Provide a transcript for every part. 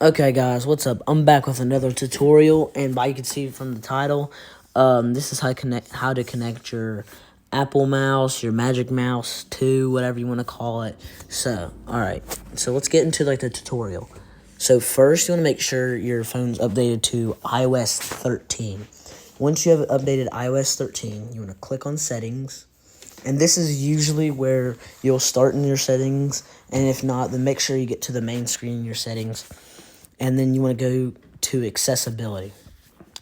Okay, guys, what's up? I'm back with another tutorial, and by you can see from the title, this is how to connect your Apple mouse, your Magic Mouse to whatever you want to call it. So, all right, so let's get into the tutorial. So first, you want to make sure your phone's updated to iOS 13. Once you have updated iOS 13, you want to click on Settings. And this is usually where you'll start in your settings, and if not, then make sure you get to the main screen in your settings. And then you want to go to accessibility.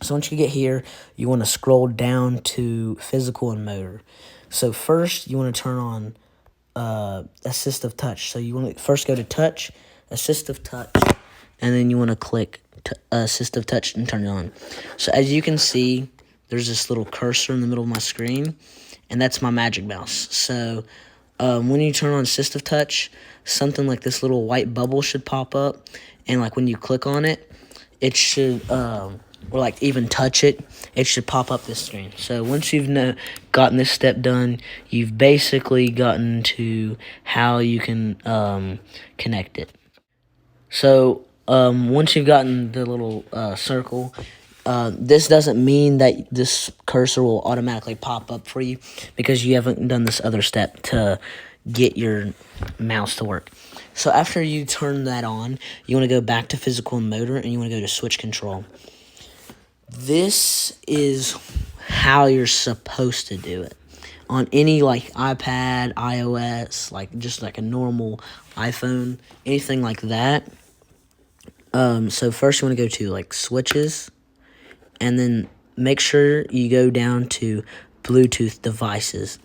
So once you get here, you want to scroll down to physical and motor. So first, you want to turn on assistive touch. So you want to first go to touch, assistive touch, and then you want to click assistive touch and turn it on. So as you can see, there's this little cursor in the middle of my screen, and that's my Magic Mouse. So when you turn on assistive touch, something like this little white bubble should pop up, and like when you click on it, it should or like even touch it, it should pop up this screen. So once you've gotten this step done, you've basically gotten to how you can connect it. So once you've gotten the little circle, this doesn't mean that this cursor will automatically pop up for you because you haven't done this other step to get your mouse to work. So after you turn that on, you want to go back to physical and motor, and you want to go to switch control. This is how you're supposed to do it. On any like iPad, iOS, like just like a normal iPhone, anything like that. So first you want to go to like switches, and then make sure you go down to Bluetooth devices.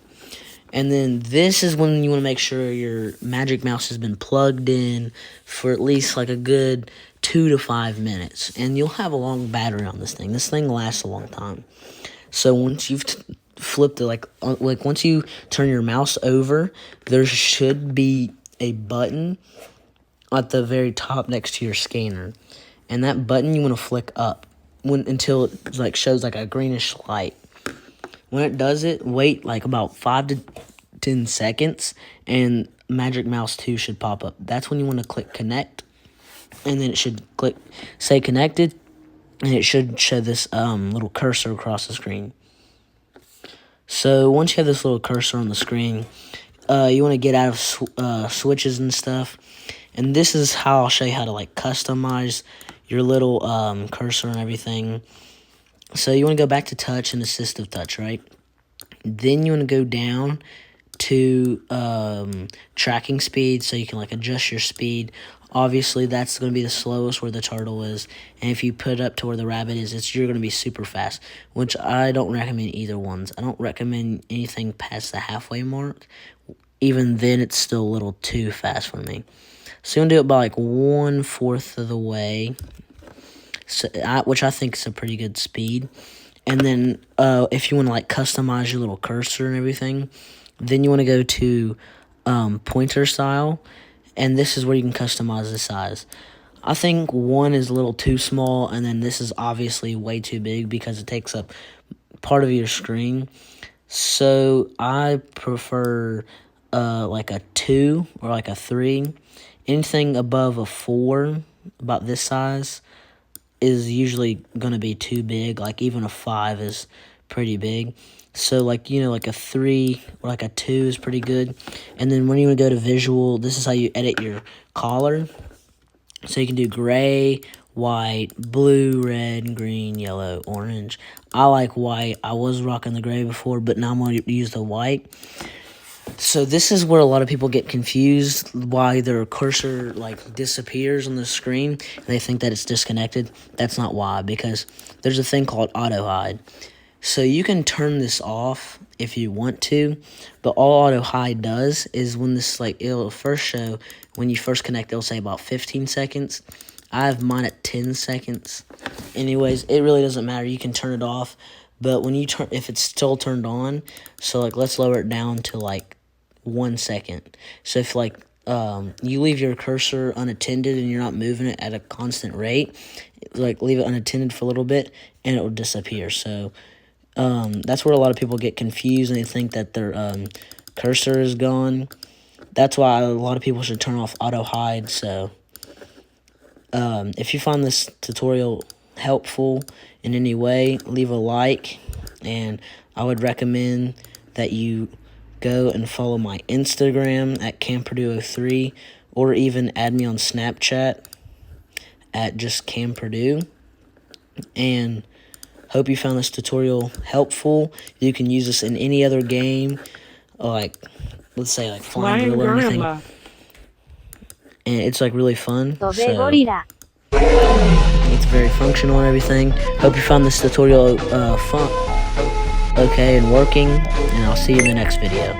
And then this is when you want to make sure your Magic Mouse has been plugged in for at least like a good 2 to 5 minutes. And you'll have a long battery on this thing. This thing lasts a long time. So once you've flipped it, like once you turn your mouse over, there should be a button at the very top next to your scanner. And that button you want to flick up until it like shows like a greenish light. When it does it, wait like about 5 to 10 seconds, and Magic Mouse 2 should pop up. That's when you want to click connect, and then it should click say connected, and it should show this little cursor across the screen. So once you have this little cursor on the screen, you want to get out of switches and stuff, and this is how I'll show you how to like customize your little cursor and everything. So you want to go back to touch and assistive touch, right? Then you want to go down to tracking speed, so you can like adjust your speed. Obviously, that's going to be the slowest where the turtle is, and if you put it up to where the rabbit is, you're going to be super fast, which I don't recommend either ones. I don't recommend anything past the halfway mark. Even then, it's still a little too fast for me. So you want to do it by like 1/4 of the way, so which I think is a pretty good speed. And then if you want to like customize your little cursor and everything, then you want to go to pointer style, and this is where you can customize the size. I think 1 is a little too small, and then this is obviously way too big because it takes up part of your screen. So I prefer like a 2 or like a 3. Anything above a 4, about this size, is usually going to be too big. Like even a 5 is pretty big. So like, like a 3 or like a 2 is pretty good. And then when you want to go to visual, this is how you edit your color. So you can do gray, white, blue, red, green, yellow, orange. I like white. I was rocking the gray before, but now I'm going to use the white. So this is where a lot of people get confused, why their cursor like disappears on the screen and they think that it's disconnected. That's not why, because there's a thing called auto hide. So you can turn this off if you want to, but all auto hide does is when this like it'll first show when you first connect, it'll say about 15 seconds. I have mine at 10 seconds. Anyways, it really doesn't matter. You can turn it off, but when you if it's still turned on, so like let's lower it down to like 1 second. So if like you leave your cursor unattended and you're not moving it at a constant rate, like leave it unattended for a little bit and it will disappear. So that's where a lot of people get confused and they think that their cursor is gone. That's why a lot of people should turn off auto hide. So If you find this tutorial helpful in any way, leave a like, and I would recommend that you go and follow my Instagram at CamPurdue03, or even add me on Snapchat at just CamPurdue. And hope you found this tutorial helpful. You can use this in any other game, like let's say like Flying Gorilla or anything. And it's like really fun. So it's very functional and everything. Hope you found this tutorial fun, okay, and working. And I'll see you in the next video.